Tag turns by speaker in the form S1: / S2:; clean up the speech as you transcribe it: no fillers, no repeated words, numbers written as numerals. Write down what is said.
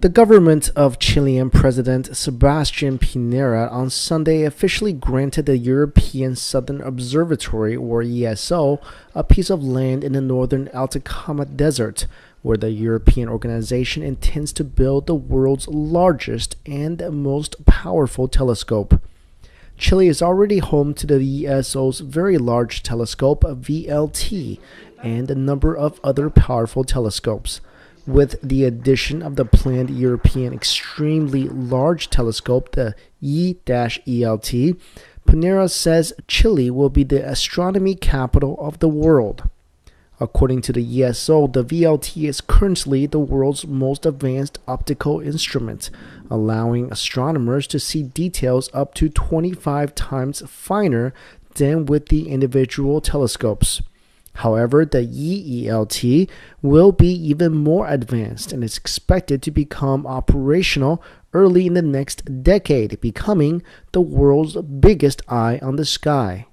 S1: The government of Chilean President Sebastián Pinera on Sunday officially granted the European Southern Observatory, or ESO, a piece of land in the northern Atacama Desert, where the European organization intends to build the world's largest and most powerful telescope. Chile is already home to the ESO's Very Large Telescope, VLT, and a number of other powerful telescopes. With the addition of the planned European Extremely Large Telescope, the E-ELT, Pinera says Chile will be the astronomy capital of the world. According to the ESO, the VLT is currently the world's most advanced optical instrument, allowing astronomers to see details up to 25 times finer than with the individual telescopes. However, the EELT will be even more advanced and is expected to become operational early in the next decade, becoming the world's biggest eye on the sky.